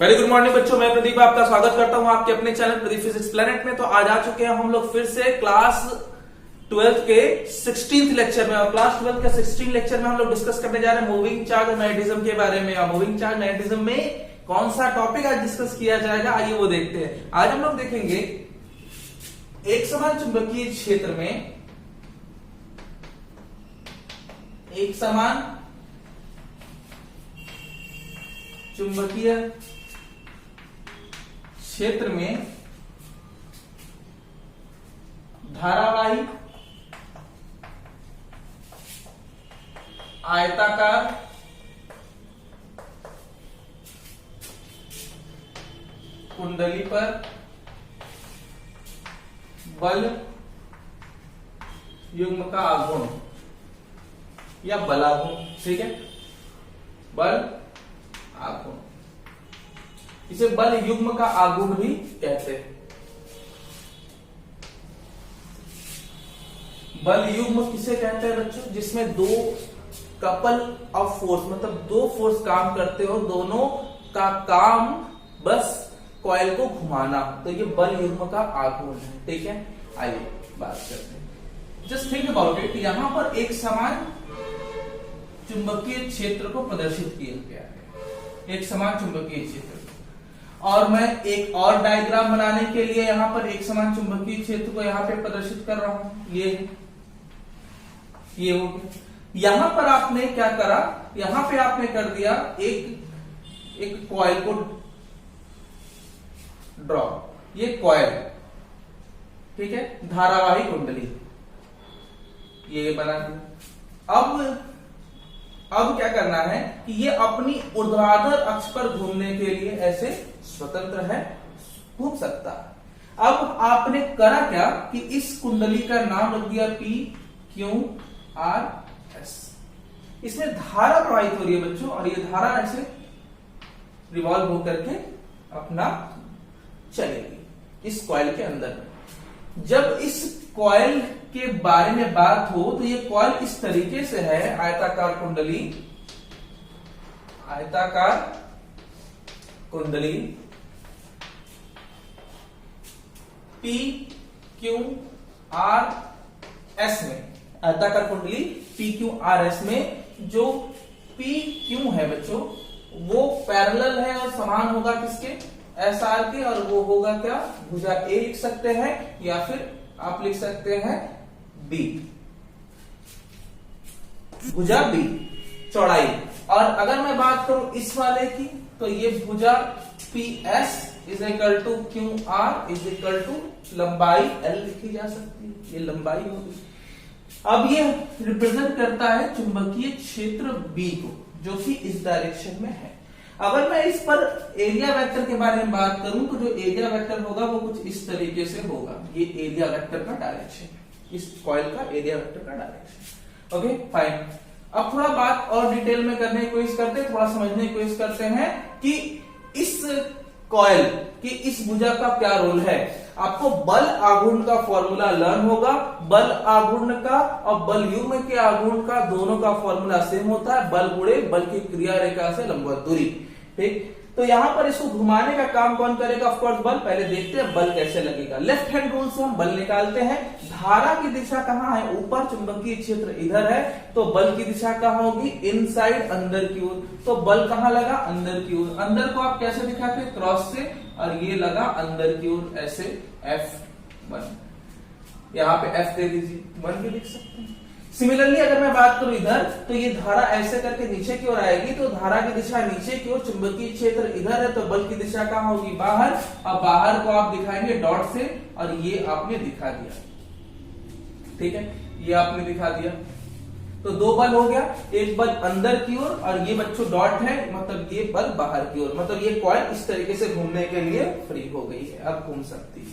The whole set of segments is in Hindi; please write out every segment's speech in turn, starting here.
वेरी गुड मॉर्निंग बच्चों, मैं प्रदीप आपका स्वागत करता हूं आपके अपने चैनल प्रदीप फिजिक्स प्लेनेट में। तो आज आ चुके हैं हम लोग फिर से क्लास 12 के 16th लेक्चर में। और क्लास 12 के 16th लेक्चर में हम लोग डिस्कस करने जा रहे हैं मूविंग चार्ज और मैग्नेटिज्म के बारे में। और मूविंग चार्ज मैग्नेटिज्म में कौन सा टॉपिक आज डिस्कस किया जाएगा, आइए वो देखते हैं। आज हम लोग देखेंगे एक समान चुंबकीय क्षेत्र में एक समान चुंबकीय क्षेत्र में धारावाही आयताकार कुंडली पर बल युग्म का आघूर्ण या बलाघूर्ण, ठीक है, बल आघूर्ण, इसे बल युग्म का आघूर्ण भी कहते हैं। बल युग्म किसे कहते हैं बच्चों? जिसमें दो कपल ऑफ फोर्स, मतलब दो फोर्स काम करते हो, दोनों का काम बस कॉइल को घुमाना, तो ये बल युग्म का आघूर्ण है, ठीक है। आइए बात करते हैं। जस्ट थिंक अबाउट इट, यहां पर एक समान चुंबकीय क्षेत्र को प्रदर्शित किया गया है, एक समान चुंबकीय क्षेत्र। और मैं एक और डायग्राम बनाने के लिए यहां पर एक समान चुंबकीय क्षेत्र को यहां पे प्रदर्शित कर रहा हूं। ये हो गया। यहां पर आपने क्या करा, यहां पे आपने कर दिया एक कॉइल को ड्रॉ, ये कॉइल, ठीक है, धारावाही कुंडली, ये बना दिया। अब क्या करना है कि ये अपनी ऊर्ध्वाधर अक्ष पर घूमने के लिए ऐसे स्वतंत्र है, घूम सकता है। अब आपने करा क्या कि इस कुंडली का नाम रख दिया P Q R S। इसमें धारा प्रवाहित हो रही है बच्चों, और ये धारा ऐसे रिवॉल्व होकर के अपना चलेगी इस कॉइल के अंदर। जब इस कॉइल के बारे में बात हो तो ये कॉइल इस तरीके से है, आयताकार कुंडली, आयताकार कुंडली P Q R S में, आयताकार कुंडली P Q R S में जो P Q है बच्चों वो पैरेलल है और समान होगा किसके, एस आर के, और वो होगा क्या, भुजा A लिख सकते हैं या फिर आप लिख सकते हैं B, भुजा B चौड़ाई। और अगर मैं बात करूं इस वाले की, तो ये भुजा PS is equal to QR is equal to लंबाई L लिखी जा सकती है, ये लंबाई होगी। अब ये रिप्रेजेंट करता है चुंबकीय क्षेत्र B को, जो कि इस डायरेक्शन में है। अगर मैं इस पर एरिया वेक्टर के बारे में बात करूं तो जो एरिया वेक्टर होगा वो कुछ इस तरीके से होगा, ये एरिया वेक्टर का डायरेक्शन, इस कॉइल का एरिया वेक्टर का डायरेक्शन। Okay fine. अब थोड़ा बात और डिटेल में करने की कोशिश करते हैं, थोड़ा समझने की कोशिश करते हैं कि इस कॉइल की इस भुजा का क्या रोल है। आपको बल आघूर्ण का फॉर्मूला लर्न होगा। बल आघूर्ण का और बल युग्म के आघूर्ण का दोनों का फॉर्मूला सेम होता है, बल गुणे बल की क्रिया रेखा से लंबवत दूरी, ठीक। तो यहां पर इसको घुमाने का काम कौन करेगा, ऑफ कोर्स बल। पहले देखते हैं बल कैसे लगेगा। लेफ्ट हैंड रूल से हम बल निकालते हैं। धारा की दिशा कहां है, ऊपर, चुंबकीय क्षेत्र इधर है, तो बल की दिशा कहां होगी, इनसाइड, अंदर की ओर। तो बल कहां लगा, अंदर की ओर। अंदर को आप कैसे दिखाते हैं, क्रॉस से, और ये लगा अंदर की ओर ऐसे F1, यहां पे F दे दीजिए, 1 भी लिख सकते हैं। सिमिलरली अगर मैं बात करूं इधर, तो ये धारा ऐसे करके नीचे की ओर आएगी, तो धारा की दिशा नीचे की ओर, चुंबकीय क्षेत्र इधर है, तो बल की दिशा कहां होगी, बाहर। और बाहर को आप दिखाएंगे डॉट से, और ये आपने दिखा दिया, ठीक है, ये आपने दिखा दिया। तो दो बल हो गया, एक बल अंदर की ओर और ये बच्चों डॉट है, मतलब ये बल बाहर की ओर, मतलब ये कॉइल इस तरीके से घूमने के लिए फ्री हो गई है, अब घूम सकती है।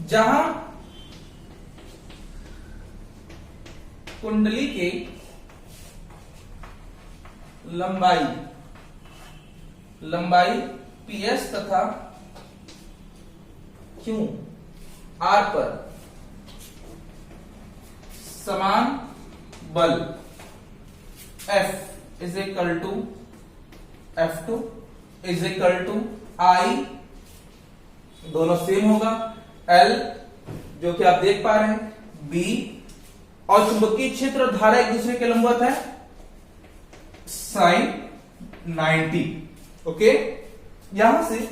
जहां कुंडली के लंबाई PS तथा Q R पर समान बल F is equal to F2 is equal to I, दोनों सेम होगा, एल जो कि आप देख पा रहे हैं, बी, और चुंबकीय क्षेत्र और धारा एक दूसरे के लंबवत है, साइन 90। ओके, यहां से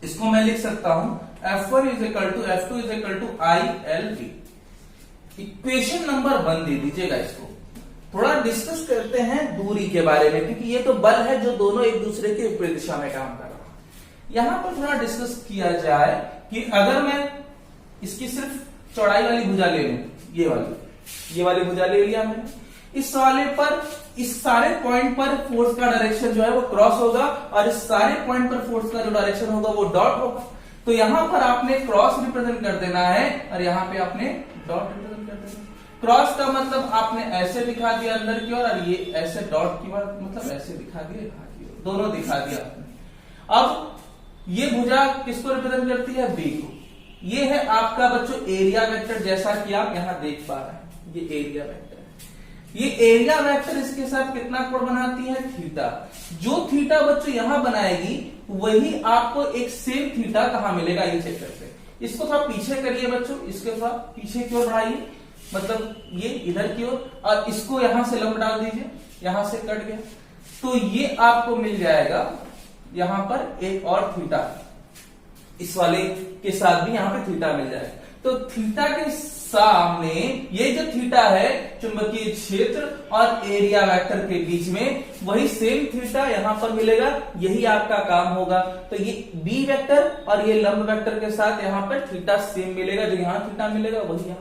इसको मैं लिख सकता हूं F1 is equal to F2 is equal to I L B. Equation number 1 दे दीजिएगा। इसको थोड़ा डिस्कस करते हैं दूरी के बारे में, क्योंकि ये तो बल है जो दोनों एक दूसरे के विपरीत दिशा में काम कर रहा है। यहां पर थोड़ा डिस्कस किया जाए कि अगर मैं इसकी सिर्फ चौड़ाई वाली भुजा ले लूं, ये वाली भुजा ले लिया मैंने, इस वाले पर इस सारे पॉइंट पर फोर्स का डायरेक्शन जो है वो क्रॉस होगा, और इस सारे पॉइंट पर फोर्स का जो डायरेक्शन होगा वो डॉट होगा। तो यहां पर आपने क्रॉस रिप्रेजेंट कर देना है और यहां पे आपने डॉट रिप्रेजेंट कर देना है। क्रॉस का मतलब आपने ऐसे दिखा दिया अंदर की ओर, और ये ऐसे डॉट की बात मतलब ऐसे दिखा दिया, दोनों दिखा दिया आपने। अब ये भुजा किसको रिप्रेजेंट करती है? बी को। ये है आपका बच्चों एरिया वेक्टर, जैसा कि आप यहां देख पा रहे हैं, ये एरिया वेक्टर है। ये एरिया वेक्टर इसके साथ कितना कोण बनाती है? थीटा। जो थीटा बच्चों यहां बनाएगी वही आपको एक सेम थीटा कहां मिलेगा, ये चेक करते हैं। इसको थोड़ा पीछे करिए बच्चों, इसके थोड़ा पीछे की ओर बढ़ाइए, मतलब ये इधर की ओर, और इसको यहां से लंब डाल दीजिए, यहां से कट गया, तो ये आपको मिल जाएगा यहां पर एक और थीटा, इस वाले के साथ भी यहां पे थीटा मिल जाएगा। तो थीटा के सामने ये जो थीटा है चुंबकीय क्षेत्र और एरिया वेक्टर के बीच में, वही सेम थीटा यहां पर मिलेगा, यही आपका काम होगा। तो ये बी वेक्टर और ये लंब वेक्टर के साथ यहां पर थीटा सेम मिलेगा, जो यहां थीटा मिलेगा वही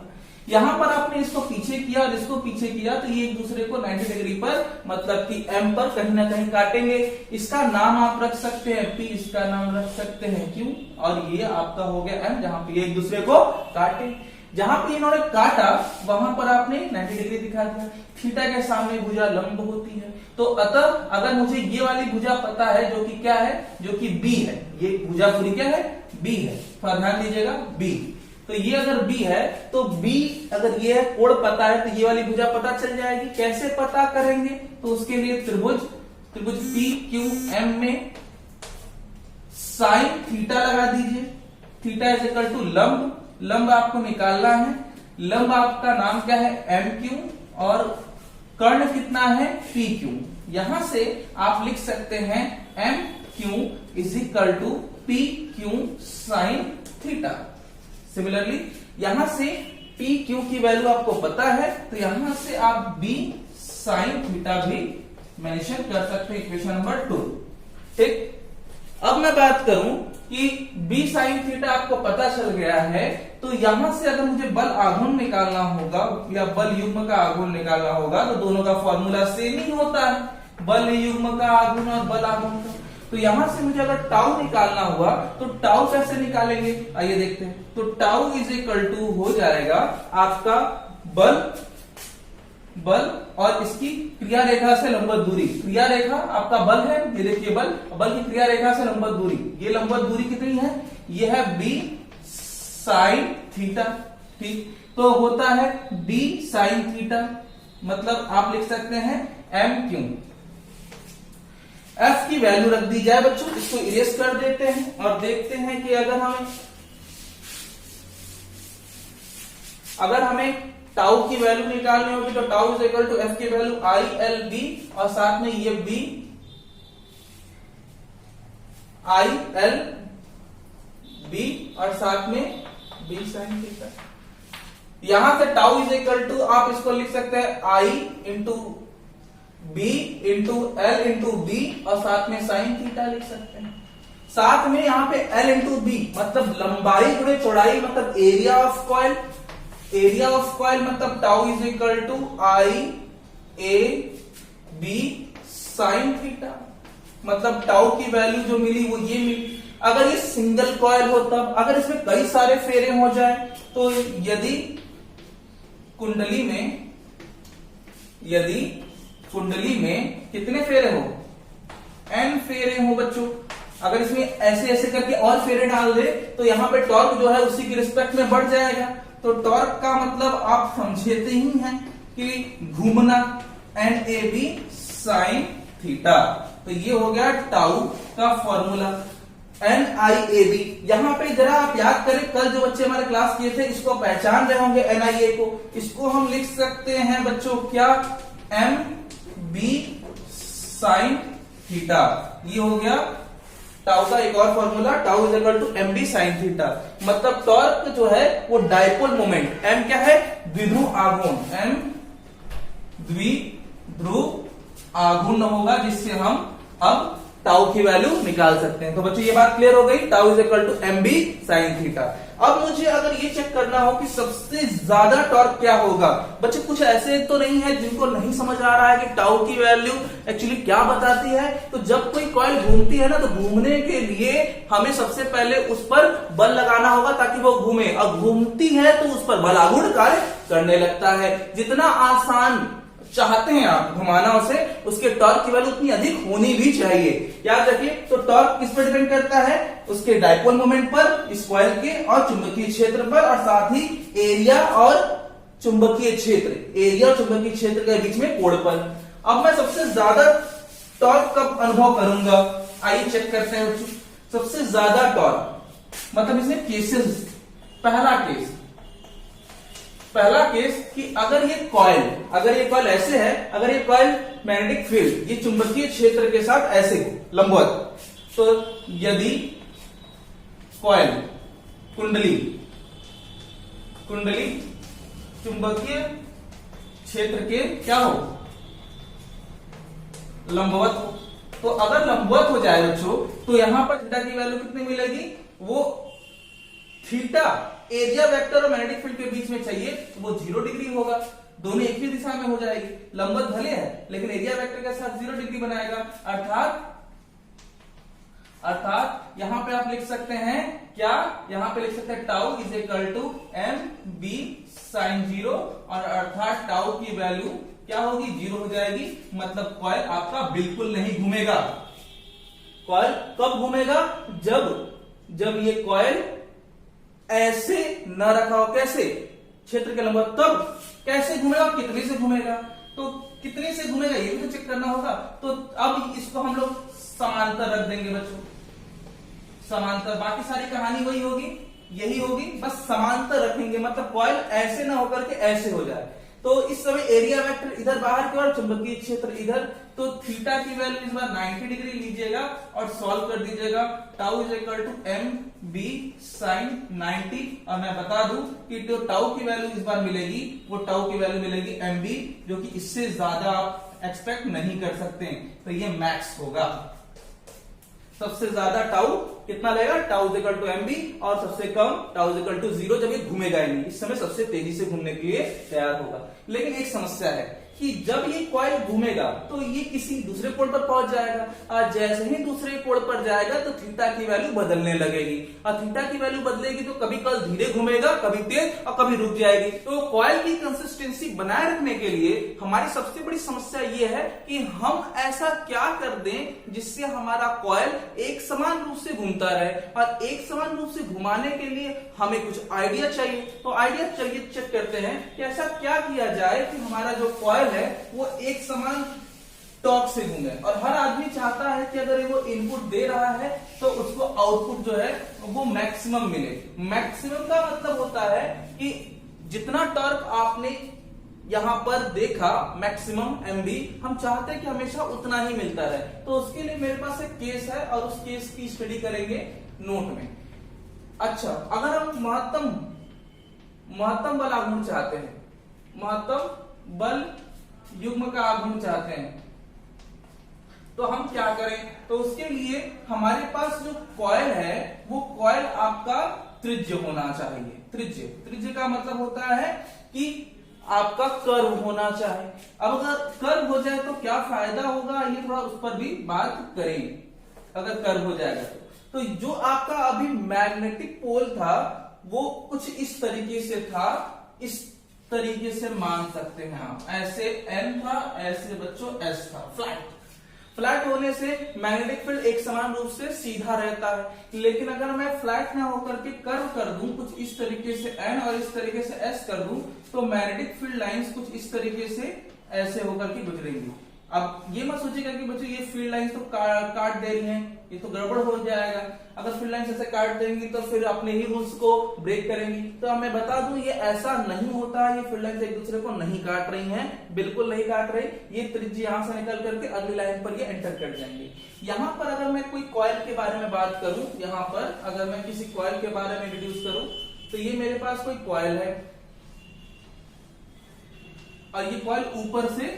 यहां पर आपने इसको पीछे किया और इसको पीछे किया, तो ये एक दूसरे को 90 डिग्री पर मतलब कि एम पर कहीं ना कहीं काटेंगे। इसका नाम आप रख सकते हैं पी, इसका नाम रख सकते हैं क्यू, और ये आपका हो गया एम, जहां पे ये एक दूसरे को काटे। जहां पे इन्होंने काटा वहां पर आपने 90 डिग्री दिखा दिया। थीटा के सामने भुजा लंब होती है, तो अतः अगर मुझे ये वाली भुजा पता है जो कि क्या है, जो कि बी है, ये भुजा पूरी क्या है? बी है। थोड़ा ध्यान दीजिएगा, बी। तो ये अगर बी है तो बी अगर ये कोण पता है तो ये वाली भुजा पता चल जाएगी। कैसे पता करेंगे? तो उसके लिए त्रिभुज पी क्यू एम में साइन थीटा लगा दीजिए। थीटा इज इक्वल टू लंब आपको निकालना है। लंब आपका नाम क्या है? एम क्यू, और कर्ण कितना है? P Q. यहां से आप लिख सकते हैं M Q is equal to P Q sine theta. Similarly यहां से पी क्यू की वैल्यू आपको पता है, तो यहां से आप बी साइन थीटा भी मेंशन कर सकते हैं, इक्वेशन नंबर 2। ठीक, अब मैं बात करूं कि बी साइन थीटा आपको पता चल गया है, तो यहां से अगर मुझे बल आघूर्ण निकालना होगा या बल युग्म का आघूर्ण निकालना होगा, तो दोनों का फॉर्मूला सेम ही होता है, बल युग्म का आघूर्ण और बल आघूर्ण का। तो यहां से मुझे अगर टाउ निकालना हुआ तो टाउ कैसे निकालेंगे, आइए देखते हैं। तो टाउ इज इक्वल टू हो जाएगा आपका बल और इसकी क्रिया रेखा से लंबवत दूरी। क्रिया रेखा आपका बल है, ये देखिए बल की क्रिया रेखा से लंबवत दूरी, ये लंबवत दूरी कितनी है? ये है बी साइन थीटा। ठीक, तो होता है बी साइन थीटा, मतलब आप लिख सकते हैं एम क्यू। एफ की वैल्यू रख दी जाए बच्चों, इसको इरेज कर देते हैं और देखते हैं कि अगर हमें टाउ की वैल्यू निकालनी होगी तो tau is equal to F की वैल्यू आई एल बी, और साथ में ये बी आई एल बी और साथ में बी साइन थीटा। यहां से टाउ इज इक्वल टू आप इसको लिख सकते हैं I into B into L into B, और साथ में साइन थीटा लिख सकते हैं। साथ में यहां पे एल इंटू बी मतलब लंबाई गुणे चौड़ाई, मतलब area of coil. Area of coil मतलब tau is equal to I A B sine theta, मतलब टाउ की वैल्यू जो मिली वो ये मिली। अगर ये सिंगल कॉइल हो तब, अगर इसमें कई सारे फेरे हो जाए, तो यदि कुंडली में कितने फेरे हो? n फेरे हो बच्चों। अगर इसमें ऐसे ऐसे करके और फेरे डाल दे तो यहां पे टॉर्क जो है उसी की रिस्पेक्ट में बढ़ जाएगा। तो टॉर्क का मतलब आप समझते ही हैं कि घूमना, N A B sine theta. तो ये हो गया टाउ का फॉर्मूला NIAB। यहां पे जरा आप याद करें, कल जो बच्चे हमारे क्लास किए थे इसको पहचान रहे होंगे NIA को। इसको हम लिख सकते हैं बच्चों क्या, MB साइन थीटा। ये हो गया टाउ का एक और formula, tau is equal to MB sine theta. मतलब टॉर्क जो है वो डायपोल मोमेंट, M क्या है, द्विध्रुव आघूर्ण, M द्विध्रुव आघूर्ण होगा, जिससे हम अब टाउ की वैल्यू निकाल सकते हैं। तो बच्चों ये बात क्लियर हो गई, tau is equal to MB sine theta. अब मुझे अगर ये चेक करना हो कि सबसे ज्यादा टॉर्क क्या होगा, बच्चे कुछ ऐसे तो नहीं है जिनको नहीं समझ आ रहा है कि टाउ की वैल्यू एक्चुअली क्या बताती है। तो जब कोई कॉइल घूमती है ना, तो घूमने के लिए हमें सबसे पहले उस पर बल लगाना होगा ताकि वो घूमे। अब घूमती है तो उस पर बलागुण कार्य करने लगता है। जितना आसान चाहते हैं आप घुमाना उसे, उसके टॉर्क की वैल्यू उतनी अधिक होनी भी चाहिए। याद रखिए, तो टॉर्क किस पर डिपेंड करता है, उसके डायपोल मोमेंट पर, इस कॉइल के और चुंबकीय क्षेत्र पर, और साथ ही एरिया और चुंबकीय क्षेत्र, एरिया और चुंबकीय क्षेत्र के बीच में कोण पर। अब मैं सबसे ज्यादा टॉर्क कब अनुभव करूंगा, आइए चेक करते हैं। सबसे ज्यादा टॉर्क मतलब इसमें केसेस, पहला केस कि अगर ये कॉइल ऐसे है, अगर ये कॉइल मैग्नेटिक फील्ड, ये चुंबकीय क्षेत्र के साथ ऐसे लंबवत, तो यदि कॉइल कुंडली चुंबकीय क्षेत्र के क्या हो, लंबवत हो, तो अगर लंबवत हो जाए बच्चों, तो यहां पर थीटा की वैल्यू कितनी मिलेगी, वो थीटा एरिया वेक्टर और मैग्नेटिक फील्ड के बीच में चाहिए, तो वो 0 डिग्री होगा। दोनों एक ही दिशा में हो जाएगी, लंबवत भले है लेकिन एरिया वेक्टर के साथ 0 डिग्री बनाएगा। अर्थात यहां पे आप लिख सकते हैं क्या, यहां पे लिख सकते हैं tau is equal to MB sine 0, और अर्थात टाउ की वैल्यू क्या होगी, 0 हो जाएगी। मतलब कॉइल आपका बिल्कुल नहीं घूमेगा। कॉइल कब घूमेगा, जब ये कॉइल ऐसे न रखा हो, कैसे, क्षेत्र के लंबवत, तब कैसे घूमेगा, कितने से घूमेगा, तो कितने से घूमेगा ये भी तो चेक करना होगा। तो अब इसको हम लोग समांतर रख देंगे बच्चों, समांतर, बाकी सारी कहानी वही होगी, यही होगी, बस समांतर रखेंगे। मतलब कॉइल ऐसे ना होकर के ऐसे हो जाए। तो इस समय एरिया वेक्टर इधर बाहर की ओर, चुंबकीय क्षेत्र इधर, तो थीटा की वैल्यू इस बार 90 डिग्री लीजिएगा और सॉल्व कर दीजिएगा। Tau is equal to MB sine 90, और मैं बता दूं कि जो टाउ की वैल्यू इस बार मिलेगी, वो टाउ की वैल्यू मिलेगी MB, जो कि इससे ज्यादा आप एक्सपेक्ट नहीं कर सकते। तो ये मैक्स होगा। सबसे ज्यादा टाउ कितना लेगा, tau is equal to MB, और सबसे कम टाउ इज इक्वल टू 0, जब ये घूमेगा ही नहीं। इस समय सबसे तेजी से घूमने के लिए तैयार होगा। लेकिन एक समस्या है कि जब ये कॉइल घूमेगा तो ये किसी दूसरे कोण पर पहुंच जाएगा, और जैसे ही दूसरे कोण पर जाएगा तो थीटा की वैल्यू बदलने लगेगी, और थीटा की वैल्यू बदलेगी तो कभी कल धीरे घूमेगा, कभी तेज, और कभी रुक जाएगी। तो कॉइल की कंसिस्टेंसी बनाए रखने के लिए हमारी सबसे बड़ी समस्या ये है कि हम ऐसा क्या कर दें जिससे हमारा कॉइल एक समान रूप से घूमता रहे। और एक समान रूप से घुमाने के लिए हमें कुछ आइडिया चाहिए। तो आइडिया चाहिए, चेक करते हैं कि ऐसा क्या किया जाए कि हमारा जो कॉइल है वो एक समान टॉर्क से घूमे। और हर आदमी चाहता है कि अगर वो इनपुट दे रहा है तो उसको आउटपुट जो है वो मैक्सिमम मिले। मैक्सिमम का मतलब होता है कि जितना टॉर्क आपने यहां पर देखा, मैक्सिमम MB, हम चाहते हैं कि हमेशा उतना ही मिलता रहे। तो उसके लिए मेरे पास एक केस है और उस केस की स्टडी करेंगे नोट में। अच्छा, अगर हम महत्तम बल आघूर्ण चाहते हैं, महत्तम बल युग्म का आघूर्ण चाहते हैं, तो हम क्या करें, तो उसके लिए हमारे पास जो कॉइल है वो कॉइल आपका त्रिज्य होना चाहिए। त्रिज्य का मतलब होता है कि आपका कर्व होना चाहिए। अब अगर कर्व हो जाए तो क्या फायदा होगा, ये थोड़ा उस पर भी बात करेंगे। अगर कर्व हो जाएगा तो जो आपका अभी मैग्नेटिक पोल था वो कुछ इस तरीके से था, इस तरीके से मान सकते हैं आप। ऐसे N था, ऐसे बच्चों S था। फ्लैट होने से मैग्नेटिक फील्ड एक समान रूप से सीधा रहता है। लेकिन अगर मैं फ्लैट ना होकर के कर्व कर दूं, कुछ इस तरीके से N और इस तरीके से S कर दूं, तो मैग्नेटिक फील्ड लाइंस कुछ इस तरीके से ऐसे होकर के गुजरेंगी। अब ये मत सोचिएगा कि बच्चों ये फील्ड लाइंस तो काट दे रही हैं, ये तो गड़बड़ हो जाएगा। अगर फील्ड लाइंस ऐसे काट देंगी तो फिर अपने ही रूल्स को ब्रेक करेंगी। तो मैं बता दूं ये ऐसा नहीं होता, ये फील्ड लाइंस एक दूसरे को नहीं काट रही हैं, बिल्कुल नहीं काट रही। ये त्रिज्या यहां से निकल करके अगली लाइन पर ये एंटर कर जाएंगे। यहां पर अगर मैं कोई कॉइल के बारे में बात करूं, यहां पर अगर मैं किसी कॉइल के बारे में इंट्रोड्यूस करूं, तो ये मेरे पास कोई कॉइल है और ये कॉइल ऊपर से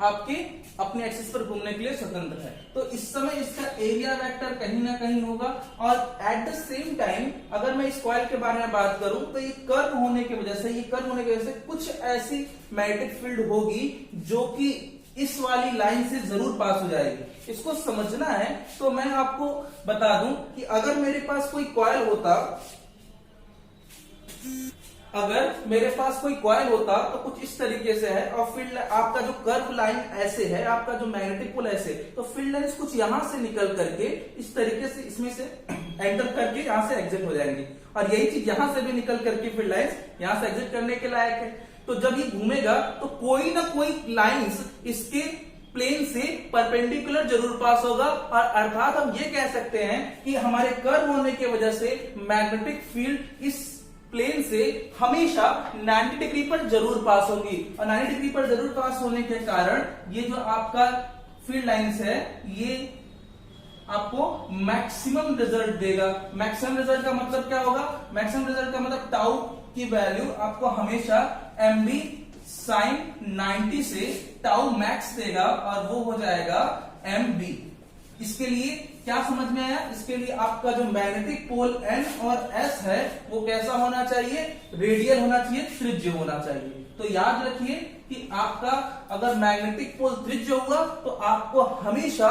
आपके अपने एक्सिस पर घूमने के लिए स्वतंत्र है। तो इस समय इसका एरिया वेक्टर कहीं ना कहीं होगा। और एट द सेम टाइम अगर मैं इस कॉइल के बारे में बात करूं, तो ये कर्व होने की वजह से कुछ ऐसी मैग्नेटिक फील्ड होगी जो कि इस वाली लाइन से जरूर पास हो जाएगी। इसको समझना है तो मैं आपको बता दूं कि अगर मेरे पास कोई कॉइल होता, अगर मेरे पास कोई कॉइल होता तो कुछ इस तरीके से है और फील्ड आपका जो कर्व लाइन ऐसे है, आपका जो मैग्नेटिक पोल ऐसे, तो फील्ड लाइंस कुछ यहां से निकल करके इस तरीके से इसमें से एंटर करके यहां से एग्जिट हो जाएंगी। और यही चीज यहां से भी निकल करके फील्ड लाइंस यहां से एग्जिट करने के लायक है। तो जब ये घूमेगा तो कोई ना कोई लाइंस इसके प्लेन से परपेंडिकुलर जरूर पास होगा। और अर्थात हम ये कह सकते हैं कि हमारे कर्व होने की वजह से मैग्नेटिक फील्ड इस प्लेन से हमेशा 90 डिग्री पर जरूर पास होगी। और 90 डिग्री पर जरूर पास होने के कारण ये जो आपका फील्ड लाइंस है ये आपको मैक्सिमम रिजल्ट देगा। मैक्सिमम रिजल्ट का मतलब क्या होगा? मैक्सिमम रिजल्ट का मतलब टाउ की वैल्यू आपको हमेशा mb sin 90 से टाउ मैक्स देगा और वो हो जाएगा mb। इसके लिए क्या समझ में आया? इसके लिए आपका जो मैग्नेटिक पोल N और S है वो कैसा होना चाहिए? रेडियल होना चाहिए, त्रिज्य होना चाहिए। तो याद रखिए कि आपका अगर मैग्नेटिक पोल त्रिज्य होगा तो आपको हमेशा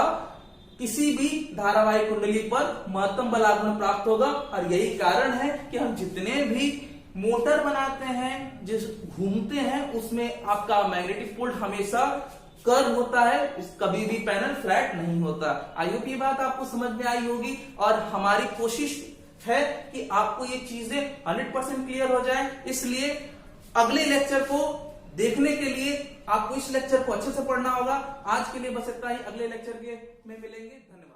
किसी भी धारावाहिक कुंडली पर महत्तम बल आघूर्ण प्राप्त होगा। और यही कारण है कि हम जितने भी मोटर बनाते हैं, जिस घूमते हैं, उसमें आपका मैग्नेटिक पोल हमेशा कर्व होता है, कभी भी पैनल फ्लैट नहीं होता। आई होप ये बात आपको समझ में आई होगी और हमारी कोशिश है कि आपको ये चीजें 100% क्लियर हो जाए। इसलिए अगले लेक्चर को देखने के लिए आपको इस लेक्चर को अच्छे से पढ़ना होगा। आज के लिए बस इतना ही, अगले लेक्चर में मिलेंगे। धन्यवाद।